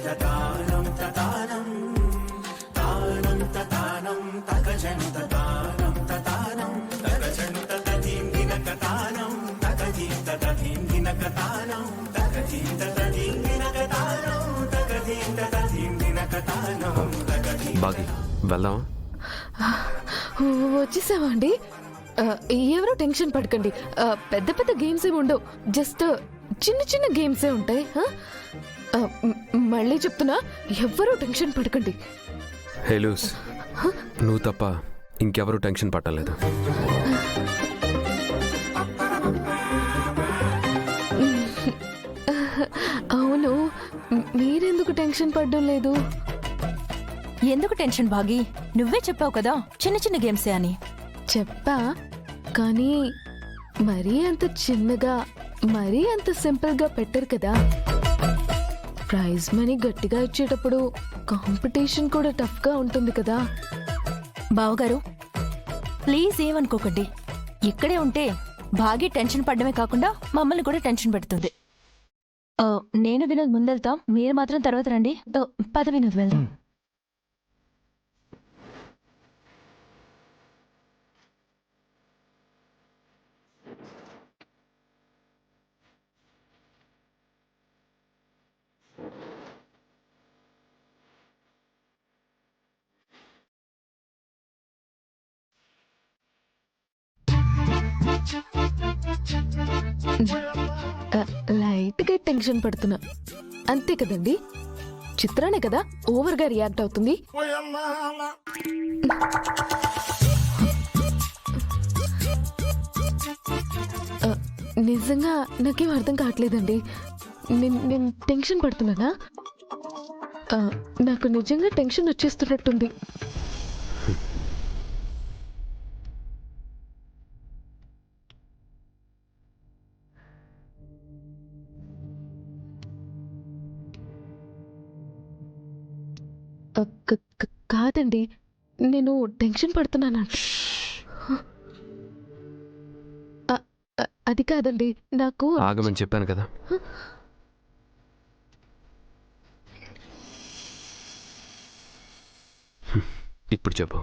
తతానం తతానం తానం తతానం తకజను తతానం తతానం తకజను తతీం దినకతానం తకజీం తతీం దినకతానం తకజీం తతీం దినకతానం తకజీం తతీం దినకతానం తకజీం. బాగి వెళ్దామా? వచ్చేసావా అండి? ఎవరో టెన్షన్ పడకండి. పెద్ద పెద్ద గేమ్స్ ఏమి ఉండవు, జస్ట్ చిన్న చిన్న గేమ్సే ఉంటాయి. మళ్ళీ చెప్తున్నా, ఎవ్వరూ టెన్షన్ పడకండి. హే లూస్, నువ్వు తప్ప ఇంకెవరూ టెన్షన్ పట్టలేదు. అవును, మీరెందుకు టెన్షన్ పడడం లేదు? ఎందుకు టెన్షన్ బాగి? నువ్వే చెప్పావు కదా చిన్న చిన్న గేమ్సే అని. చెప్పా, కానీ మరీ అంత చిన్నగా, మరీ అంత సింపుల్గా పెట్టరు కదా. ప్రైజ్ మనీ గట్టిగా ఇచ్చేటప్పుడు కాంపిటీషన్ కూడా టఫ్గా ఉంటుంది కదా. బావగారు ప్లీజ్ ఏమనుకోకండి. ఇక్కడే ఉంటే బాగి టెన్షన్ పడ్డమే కాకుండా మమ్మల్ని కూడా టెన్షన్ పెడుతుంది. నేను వినోద్ ముందెళ్తాం, మీరు మాత్రం తర్వాత రండి. పద వినోద్ వెళ్దాం. లైట్గా టెన్షన్ పడుతున్నా అంతే కదండి. చిత్రానే కదా ఓవర్గా రియాక్ట్ అవుతుంది. నిజంగా నాకేం అర్థం కావట్లేదండి. నేను టెన్షన్ పడుతున్నానా? నాకు నిజంగా టెన్షన్ వచ్చేస్తున్నట్టుంది. కాదండి, నేను టెన్షన్ పడుతున్నాను. అది కాదండి, నాకు ఆగమని చెప్పాను కదా. ఇప్పుడు చెప్పు.